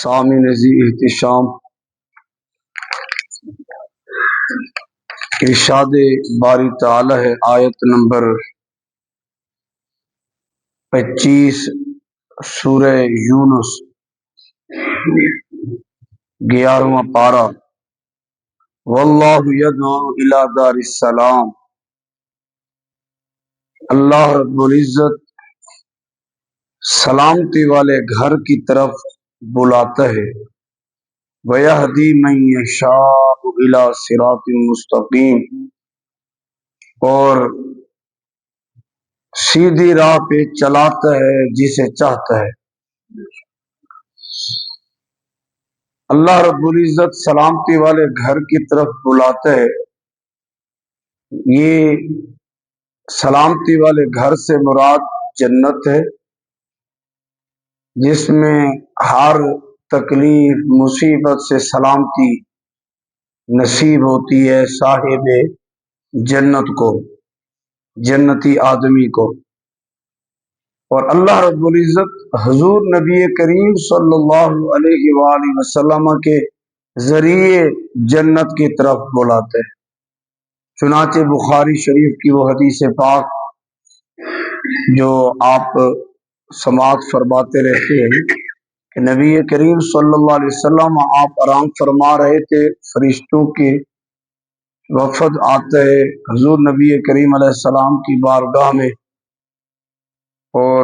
سامع ذی احتشام، ارشاد باری تعالی ہے آیت نمبر 25 سورہ یونس 11واں پارہ۔ واللہ یدعو الی دار السلام، اللہ رب العزت سلامتی والے گھر کی طرف بلاتا ہے۔ وَيَهْدِي مَن يَشَاءُ إِلَى صِرَاطٍ مُسْتَقِيمٍ، اور سیدھی راہ پہ چلاتا ہے جسے چاہتا ہے۔ اللہ رب العزت سلامتی والے گھر کی طرف بلاتا ہے۔ یہ سلامتی والے گھر سے مراد جنت ہے، جس میں ہر تکلیف مصیبت سے سلامتی نصیب ہوتی ہے صاحب جنت کو، جنتی آدمی کو۔ اور اللہ رب العزت حضور نبی کریم صلی اللہ علیہ وآلہ وسلم کے ذریعے جنت کی طرف بلاتے ہیں۔ چنانچہ بخاری شریف کی وہ حدیث پاک جو آپ سماعت فرماتے رہتے ہیں کہ نبی کریم صلی اللہ علیہ وسلم آپ آرام فرما رہے تھے، فرشتوں کے وفد آتا ہے حضور نبی کریم علیہ السلام کی بارگاہ میں، اور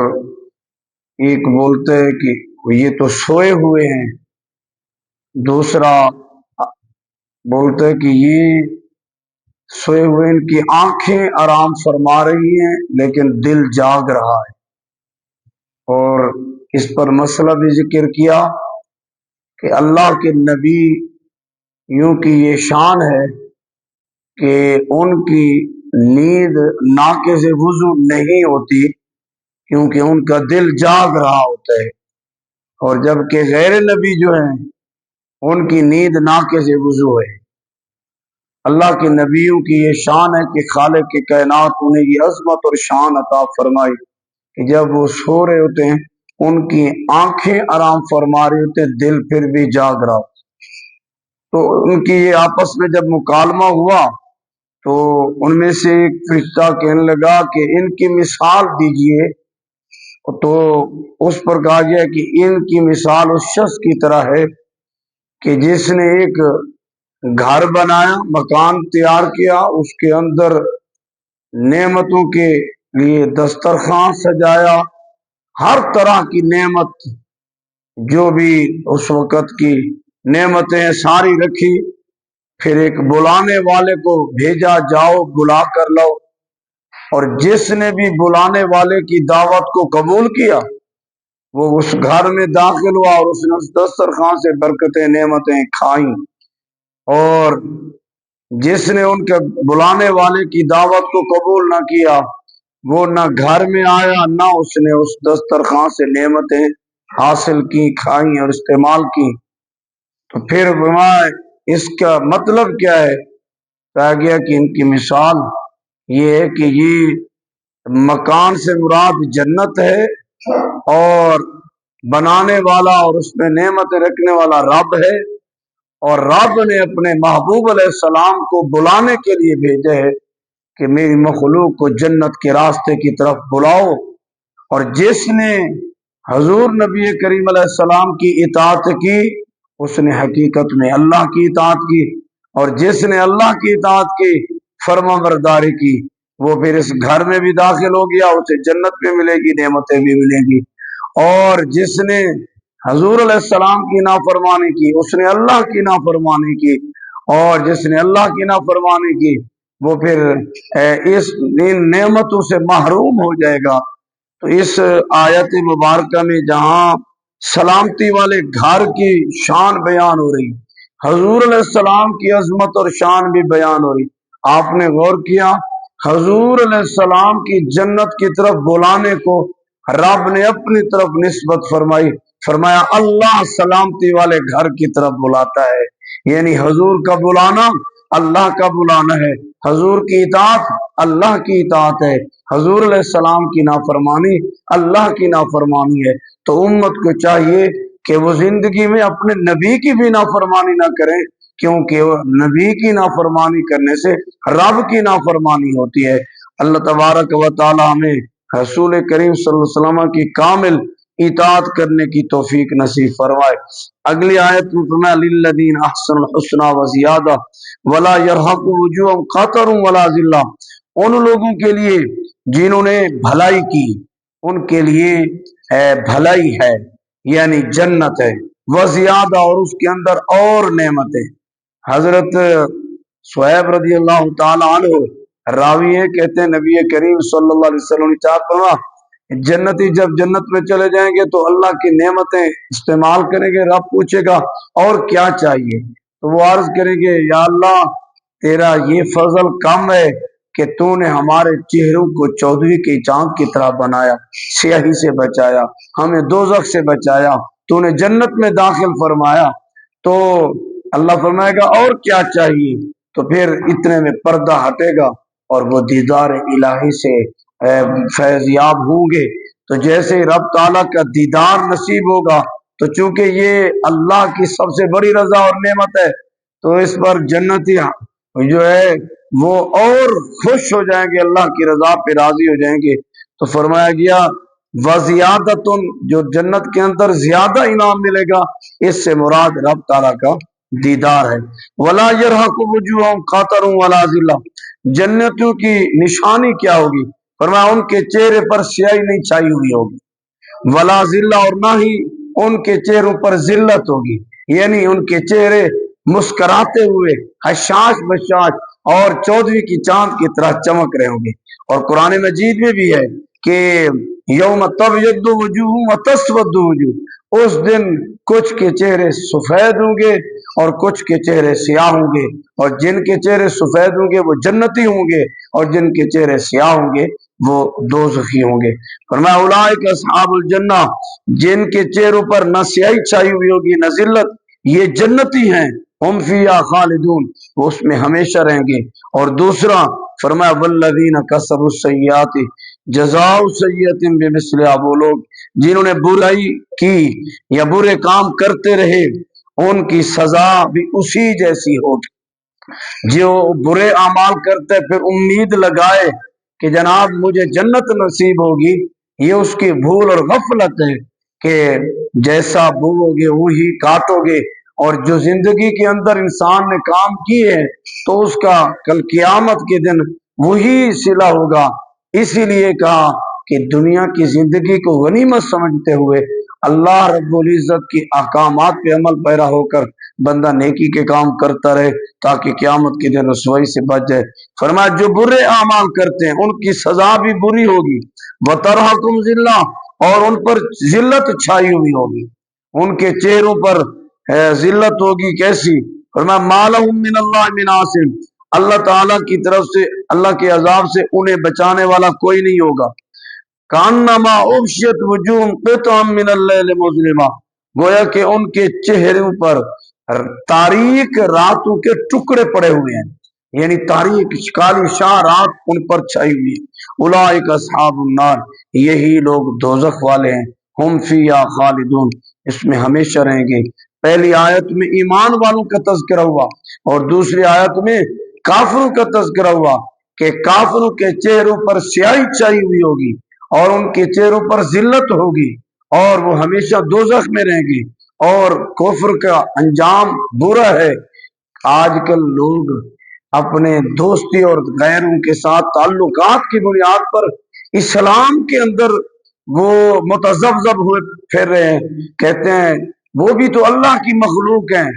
ایک بولتے ہیں کہ یہ تو سوئے ہوئے ہیں، دوسرا بولتے ہیں کہ یہ سوئے ہوئے ان کی آنکھیں آرام فرما رہی ہیں لیکن دل جاگ رہا ہے۔ اور اس پر مسئلہ بھی ذکر کیا کہ اللہ کے نبی یوں کی یہ شان ہے کہ ان کی نیند ناقض وضو نہیں ہوتی، کیونکہ ان کا دل جاگ رہا ہوتا ہے، اور جبکہ غیر نبی جو ہیں ان کی نیند ناقض وضو ہے۔ اللہ کے نبیوں کی یہ شان ہے کہ خالق کے کائنات انہیں یہ عظمت اور شان عطا فرمائی کہ جب وہ سو رہے ہوتے ہیں ان کی آنکھیں آرام فرما رہی ہوتے ہیں، دل پھر بھی جاگ رہا ہوتا ہے۔ تو ان کی یہ آپس میں جب مکالمہ ہوا تو ان میں سے ایک فرشتہ کہنے لگا کہ ان کی مثال دیجئے، تو اس پر کہا گیا کہ ان کی مثال اس شخص کی طرح ہے کہ جس نے ایک گھر بنایا، مکان تیار کیا، اس کے اندر نعمتوں کے لیے دسترخوان سجایا، ہر طرح کی نعمت جو بھی اس وقت کی نعمتیں ساری رکھی، پھر ایک بلانے والے کو بھیجا، جاؤ بلا کر لاؤ، اور جس نے بھی بلانے والے کی دعوت کو قبول کیا وہ اس گھر میں داخل ہوا اور اس نے اس دسترخوان سے برکتیں نعمتیں کھائیں، اور جس نے ان کے بلانے والے کی دعوت کو قبول نہ کیا وہ نہ گھر میں آیا، نہ اس نے اس دسترخوان سے نعمتیں حاصل کی، کھائیں اور استعمال کی۔ تو پھر اس کا مطلب کیا ہے؟ کہا گیا کہ ان کی مثال یہ ہے کہ یہ مکان سے مراد جنت ہے، اور بنانے والا اور اس میں نعمتیں رکھنے والا رب ہے، اور رب نے اپنے محبوب علیہ السلام کو بلانے کے لیے بھیجا ہے کہ میری مخلوق کو جنت کے راستے کی طرف بلاؤ۔ اور جس نے حضور نبی کریم علیہ السلام کی اطاعت کی اس نے حقیقت میں اللہ کی اطاعت کی، اور جس نے اللہ کی اطاعت کی، فرما برداری کی، وہ پھر اس گھر میں بھی داخل ہو گیا، اسے جنت بھی ملے گی، نعمتیں بھی ملیں گی۔ اور جس نے حضور علیہ السلام کی نافرمانی کی اس نے اللہ کی نافرمانی کی، اور جس نے اللہ کی نافرمانی کی وہ پھر ان نعمتوں سے محروم ہو جائے گا۔ تو اس آیت مبارکہ میں جہاں سلامتی والے گھر کی شان بیان ہو رہی، حضور علیہ السلام کی عظمت اور شان بھی بیان ہو رہی، آپ نے غور کیا حضور علیہ السلام کی جنت کی طرف بلانے کو رب نے اپنی طرف نسبت فرمائی، فرمایا اللہ سلامتی والے گھر کی طرف بلاتا ہے، یعنی حضور کا بلانا اللہ کا بلانا ہے، حضور کی اطاعت اللہ کی اطاعت ہے، حضور علیہ السلام کی نافرمانی اللہ کی نافرمانی ہے۔ تو امت کو چاہیے کہ وہ زندگی میں اپنے نبی کی بھی نافرمانی نہ کریں، کیونکہ وہ نبی کی نافرمانی کرنے سے رب کی نافرمانی ہوتی ہے۔ اللہ تبارک و تعالی ہمیں رسول کریم صلی اللہ علیہ وسلم کی کامل اطاعت کرنے کی توفیق نصیب فرمائے۔ اگلی آیت میں فرمایا للذین احسنوا الحسنی وزیادہ ولا یرہق وجوہہم قتر ولا ذلہ، ان لوگوں کے لیے جنہوں نے بھلائی کی ان کے لیے بھلائی ہے، یعنی جنت ہے، وزیادہ اور اس کے اندر اور نعمتیں۔ حضرت صہیب رضی اللہ تعالی عنہ راوی ہے، کہتے ہیں نبی کریم صلی اللہ علیہ وسلم نے چاہا فرما جنتی جب جنت میں چلے جائیں گے تو اللہ کی نعمتیں استعمال کریں گے، رب پوچھے گا اور کیا چاہیے، تو وہ عرض کریں گے یا اللہ تیرا یہ فضل کم ہے کہ تو نے ہمارے چہروں کو چودھویں کے چاند کی طرح بنایا، سیاہی سے بچایا، ہمیں دوزخ سے بچایا، تو نے جنت میں داخل فرمایا۔ تو اللہ فرمائے گا اور کیا چاہیے، تو پھر اتنے میں پردہ ہٹے گا اور وہ دیدار الہی سے فیض یاب ہوں گے۔ تو جیسے رب تعالیٰ کا دیدار نصیب ہوگا تو چونکہ یہ اللہ کی سب سے بڑی رضا اور نعمت ہے، تو اس پر جنتی جو ہے وہ اور خوش ہو جائیں گے، اللہ کی رضا پہ راضی ہو جائیں گے۔ تو فرمایا گیا وزیادتن، جو جنت کے اندر زیادہ انعام ملے گا، اس سے مراد رب تعالیٰ کا دیدار ہے۔ ولا یرہق وجوہہم قتر ولا ذلہ، جنتوں کی نشانی کیا ہوگی؟ فرمایا ان کے چہرے پر سیاہی نہیں چھائی ہوئی ہوگی، ولا ذلہ، اور نہ ہی ان کے چہروں پر ذلت ہوگی، یعنی ان کے چہرے مسکراتے ہوئے حشاش بشاش اور چودھویں کی چاند کی طرح چمک رہے ہوں گے۔ اور قرآن مجید میں بھی ہے کہ یوم تبیض وجوہ وتسود وجوہ، اس دن کچھ کے چہرے سفید ہوں گے اور کچھ کے چہرے سیاہ ہوں گے، اور جن کے چہرے سفید ہوں گے وہ جنتی ہوں گے اور جن کے چہرے سیاہ ہوں گے وہ دوزخی ہوں گے۔ فرمایا اولئک اصحاب الجنہ، جن کے چہروں پر نہ سیاہی چھائی ہوئی ہوگی نہ ذلت، یہ جنتی ہیں، ہم فیہا خالدون، وہ اس میں ہمیشہ رہیں گے۔ اور دوسرا فرمایا والذین کسبوا السیئات جزاء سیئۃ بمثلھا، وہ لوگ جنہوں نے برائی کی یا برے کام کرتے رہے ان کی سزا بھی اسی جیسی ہوگی۔ جو برے اعمال کرتے پھر امید لگائے کہ جناب مجھے جنت نصیب ہوگی، یہ اس کی بھول اور غفلت ہے کہ جیسا بوؤ گے وہی کاٹو گے، اور جو زندگی کے اندر انسان نے کام کیے ہیں تو اس کا کل قیامت کے دن وہی صلہ ہوگا۔ اسی لیے کہا کہ دنیا کی زندگی کو غنیمت سمجھتے ہوئے اللہ رب العزت کی احکامات پہ عمل پیرا ہو کر بندہ نیکی کے کام کرتا رہے تاکہ قیامت کے دن رسوائی سے بچ جائے۔ فرمایا جو برے اعمال کرتے ہیں ان کی سزا بھی بری ہوگی، وترہقہم ذلہ، اور ان پر ذلت چھائی ہوئی ہوگی، ان کے چہروں پر ذلت ہوگی۔ کیسی؟ فرمایا ما لہم من اللہ من عاصم، اللہ تعالیٰ کی طرف سے اللہ کے عذاب سے انہیں بچانے والا کوئی نہیں ہوگا۔ کانما اغشیت وجوہہم قطعا من اللیل مظلما، گویا کہ ان کے چہروں پر تاریک راتوں کے ٹکڑے پڑے ہوئے ہیں، یعنی تاریک کالی شاہ رات ان پر چھائی ہوئی ہے۔ اولئک اصحاب النار، یہی لوگ دوزخ والے ہیں، ہم فیہا خالدون، اس میں ہمیشہ رہیں گے۔ پہلی آیت میں ایمان والوں کا تذکرہ ہوا اور دوسری آیت میں کافروں کا تذکرہ ہوا کہ کافروں کے چہروں پر سیاہی چھائی ہوئی ہوگی اور ان کے چہروں پر ذلت ہوگی اور وہ ہمیشہ دوزخ میں رہیں گے، اور کفر کا انجام برا ہے۔ آج کل لوگ اپنے دوستی اور غیروں کے ساتھ تعلقات کی بنیاد پر اسلام کے اندر وہ متذبذب ہوئے پھر رہے ہیں، کہتے ہیں وہ بھی تو اللہ کی مخلوق ہیں،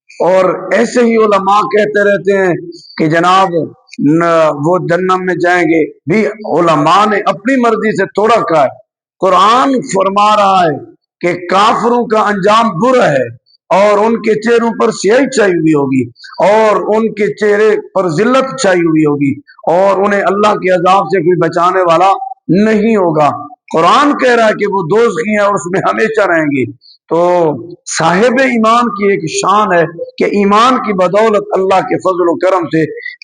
اور ایسے ہی علماء کہتے رہتے ہیں کہ جناب وہ جنت میں جائیں گے، بھی علماء نے اپنی مرضی سے توڑا کہا ہے۔ قرآن فرما رہا ہے کہ کافروں کا انجام برا ہے اور ان کے چہروں پر سیاہی چھائی ہوئی ہوگی اور ان کے چہرے پر ذلت چھائی ہوئی ہوگی اور انہیں اللہ کے عذاب سے کوئی بچانے والا نہیں ہوگا۔ قرآن کہہ رہا ہے کہ وہ دوزخی ہیں اور اس میں ہمیشہ رہیں گے۔ تو صاحب ایمان کی ایک شان ہے کہ ایمان کی بدولت اللہ کے فضل و کرم سے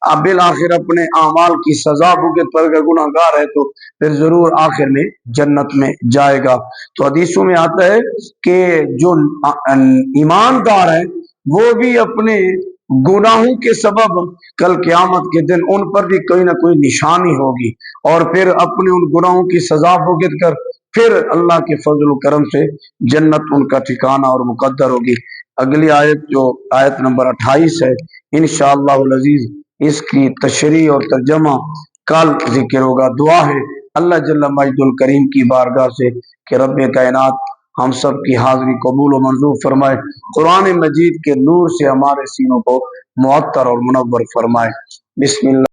آپ بالآخر اپنے اعمال کی سزا بھگت پر اگر گناہ گار ہے تو پھر ضرور آخر میں جنت میں جائے گا۔ تو حدیثوں میں آتا ہے کہ جو ایماندار ہے وہ بھی اپنے گناہوں کے سبب کل قیامت کے دن ان پر بھی کوئی نہ کوئی نشانی ہوگی، اور پھر اپنے ان گناہوں کی سزا بھگت کر پھر اللہ کے فضل و کرم سے جنت ان کا ٹھکانہ اور مقدر ہوگی۔ اگلی آیت جو آیت نمبر 28 ہے، انشاءاللہ العزیز اس کی تشریح اور ترجمہ کل ذکر ہوگا۔ دعا ہے اللہ جل مجد الکریم کی بارگاہ سے کہ رب کائنات ہم سب کی حاضری قبول و منظور فرمائے، قرآن مجید کے نور سے ہمارے سینوں کو معطر اور منور فرمائے۔ بسم اللہ۔